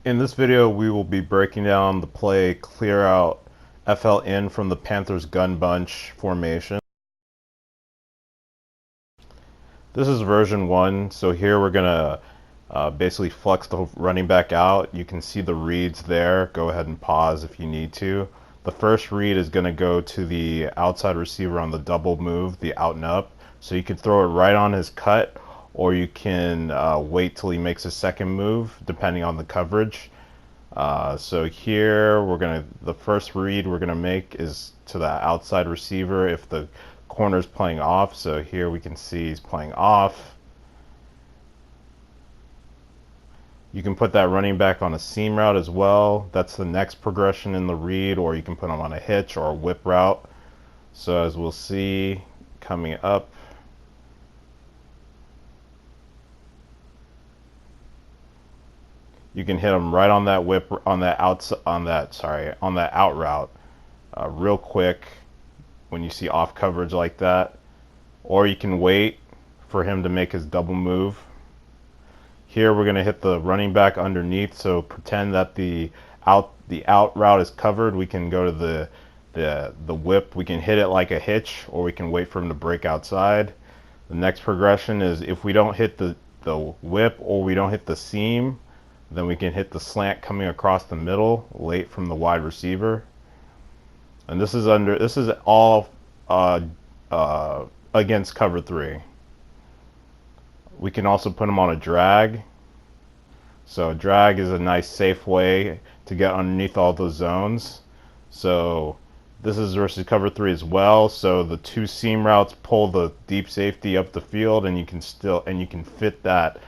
In this video, we will be breaking down the play Clearout FL in from the Panthers gun bunch formation. This is version 1, so here we're going to basically flex the running back out. You can see the reads there. Go ahead and pause if you need to. The first read is going to go to the outside receiver on the double move, the out and up. So you can throw it right on his cut, or you can wait till he makes a second move, depending on the coverage. So here the first read we're gonna make is to the outside receiver if the corner's playing off. So here we can see he's playing off. You can put that running back on a seam route as well. That's the next progression in the read, or you can put him on a hitch or a whip route. So as we'll see coming up, you can hit them right on that whip, on that out route, real quick when you see off coverage like that. Or you can wait for him to make his double move. Here we're going to hit the running back underneath. So pretend that the out route is covered. We can go to the whip. We can hit it like a hitch, or we can wait for him to break outside. The next progression is if we don't hit the whip or we don't hit the seam, then we can hit the slant coming across the middle late from the wide receiver. And this is all against cover 3. We can also put them on a drag. So drag is a nice safe way to get underneath all those zones. So this is versus cover 3 as well. So the two seam routes pull the deep safety up the field, and you can fit that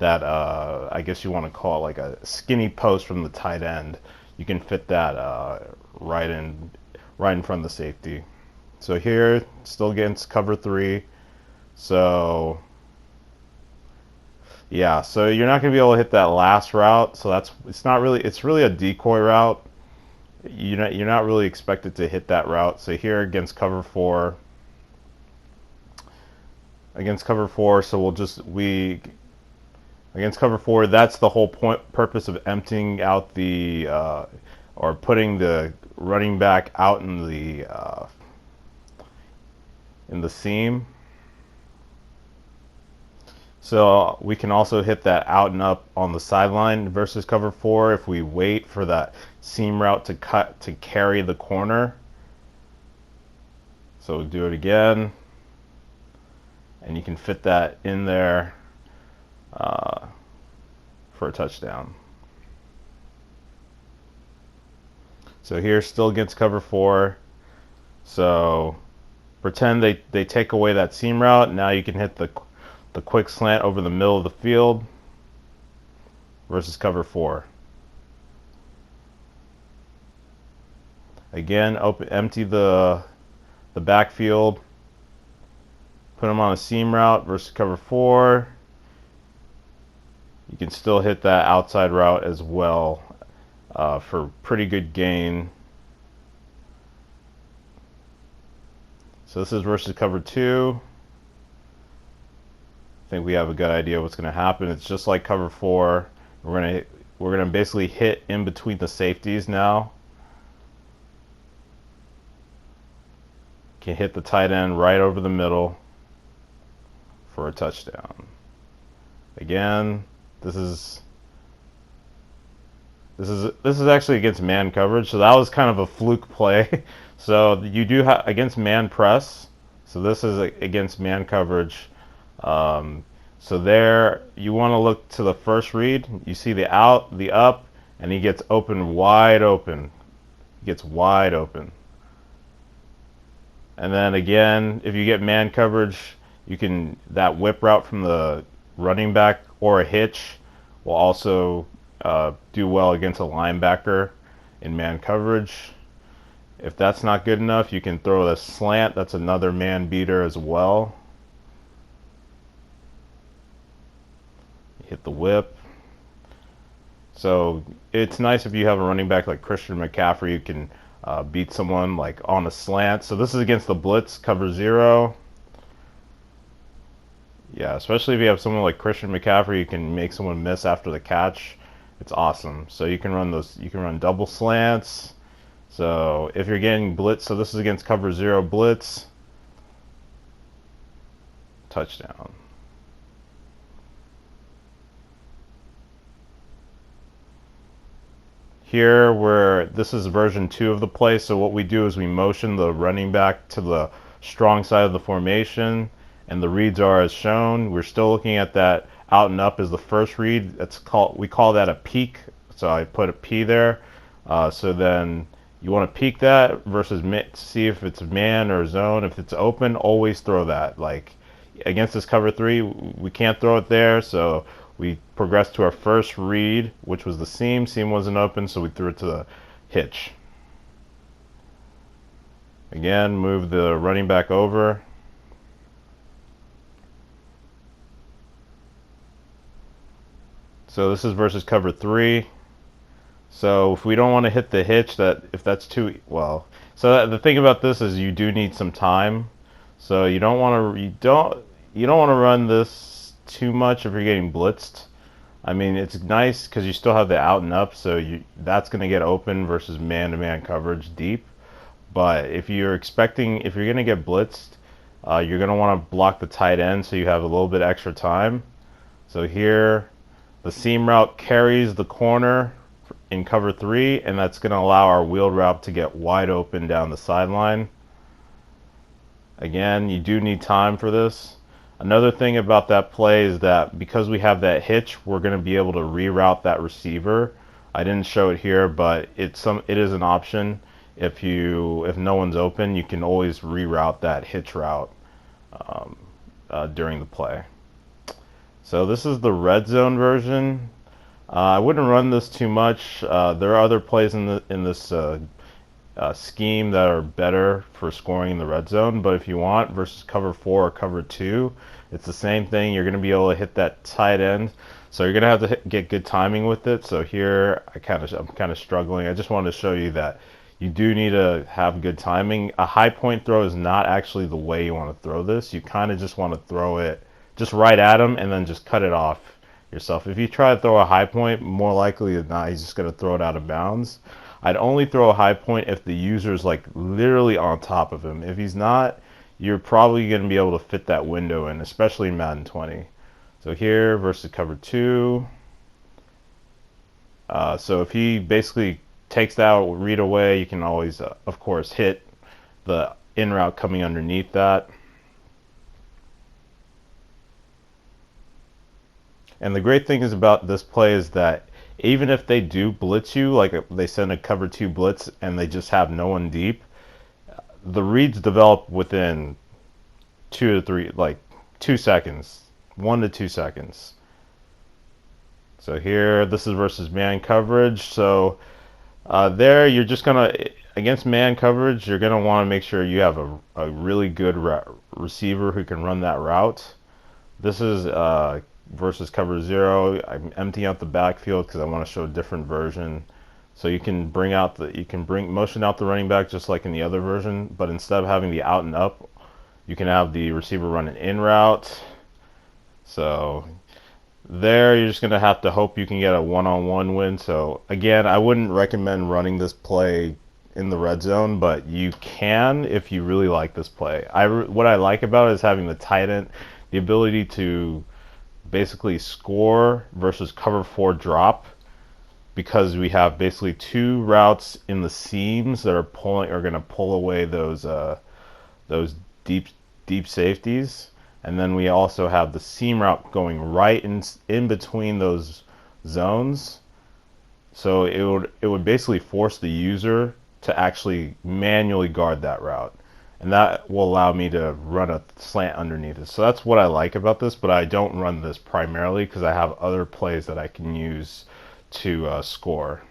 I guess you want to call it like a skinny post from the tight end. You can fit that right in front of the safety. So here, still against cover 3. So yeah, so you're not going to be able to hit that last route. So it's really a decoy route. You're not really expected to hit that route. So here against cover 4, so against cover 4, that's the whole purpose of emptying out or putting the running back out in the seam. So we can also hit that out and up on the sideline versus cover 4 if we wait for that seam route to carry the corner. So we'll do it again, and you can fit that in there for a touchdown. So here, still against cover 4. So pretend they take away that seam route. Now you can hit the quick slant over the middle of the field versus cover 4. Again, empty the backfield. Put them on a seam route versus cover 4. You can still hit that outside route as well for pretty good gain. So this is versus cover 2. I think we have a good idea what's going to happen. It's just like cover 4. We're gonna basically hit in between the safeties now. Can hit the tight end right over the middle for a touchdown. Again, this is actually against man coverage, so that was kind of a fluke play. So you do have against man press. So this is against man coverage. So there, you want to look to the first read. You see the out, the up, and he gets wide open. He gets wide open. And then again, if you get man coverage, that whip route from the running back or a hitch will also do well against a linebacker in man coverage. If that's not good enough, you can throw a slant. That's another man beater as well. Hit the whip. So it's nice if you have a running back like Christian McCaffrey, you can beat someone like on a slant. So this is against the blitz, cover 0. Yeah, especially if you have someone like Christian McCaffrey, you can make someone miss after the catch It's awesome. So you can run those. You can run double slants. So if you're getting blitz, so this is against cover 0 blitz. Touchdown. Here, where this is version 2 of the play, so what we do is we motion the running back to the strong side of the formation, and the reads are as shown. We're still looking at that out and up as the first read. We call that a peak, so I put a P there. So then you want to peek that versus see if it's man or zone. If it's open, always throw that. Like against this cover 3, we can't throw it there, so we progressed to our first read, which was the seam. Seam wasn't open, so we threw it to the hitch. Again, move the running back over. So this is versus cover 3. So if we don't want to hit the hitch, if that's too well. So the thing about this is you do need some time. So you don't want to run this too much if you're getting blitzed. I mean, it's nice because you still have the out and up, so that's going to get open versus man-to-man coverage deep. But if you're going to get blitzed, you're going to want to block the tight end so you have a little bit extra time. So here, the seam route carries the corner in cover 3, and that's going to allow our wheel route to get wide open down the sideline. Again, you do need time for this. Another thing about that play is that because we have that hitch, we're going to be able to reroute that receiver. I didn't show it here, but it is an option. If no one's open, you can always reroute that hitch route during the play. So this is the red zone version. I wouldn't run this too much. There are other plays in this scheme that are better for scoring in the red zone, but if you want versus cover 4 or cover 2, it's the same thing. You're going to be able to hit that tight end, so you're going to have to get good timing with it. So here I'm kind of struggling. I just wanted to show you that you do need to have good timing. A high point throw is not actually the way you want to throw this. You kind of just want to throw it just right at him and then just cut it off yourself. If you try to throw a high point, more likely than not, he's just going to throw it out of bounds. I'd only throw a high point if the user's like literally on top of him. If he's not, you're probably going to be able to fit that window in, especially in Madden 20. So here versus cover 2. So if he basically takes that read away, you can always, of course, hit the in route coming underneath that. And the great thing is about this play is that even if they do blitz you, like they send a cover 2 blitz and they just have no one deep, the reads develop within 2 seconds, 1 to 2 seconds. So here, this is versus man coverage. So there, you're just gonna, against man coverage, you're gonna want to make sure you have a really good receiver who can run that route. This is versus cover 0. I'm emptying out the backfield because I want to show a different version. So you can motion out the running back just like in the other version, but instead of having the out and up, you can have the receiver run an in route. So there, you're just going to have to hope you can get a one-on-one win. So again, I wouldn't recommend running this play in the red zone, but you can if you really like this play. What I like about it is having the tight end, the ability to basically score versus cover 4 drop, because we have basically 2 routes in the seams that are going to pull away those deep safeties, and then we also have the seam route going right in between those zones. So it would basically force the user to actually manually guard that route, and that will allow me to run a slant underneath it. So that's what I like about this, but I don't run this primarily because I have other plays that I can use to score.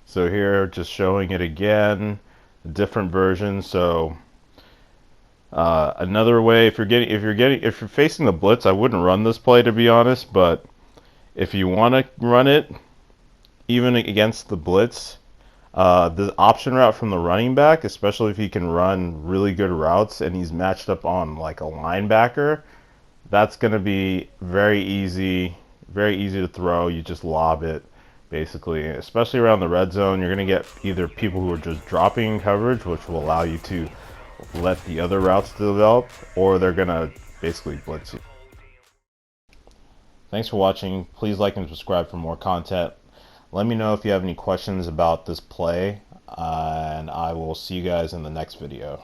So here, just showing it again, a different version. So another way, if you're facing the blitz, I wouldn't run this play, to be honest. But if you want to run it, even against the blitz, The option route from the running back, especially if he can run really good routes and he's matched up on like a linebacker, that's going to be very easy to throw. You just lob it, basically. Especially around the red zone, you're going to get either people who are just dropping in coverage, which will allow you to let the other routes develop, or they're going to basically blitz you. Thanks for watching. Please like and subscribe for more content. Let me know if you have any questions about this play, and I will see you guys in the next video.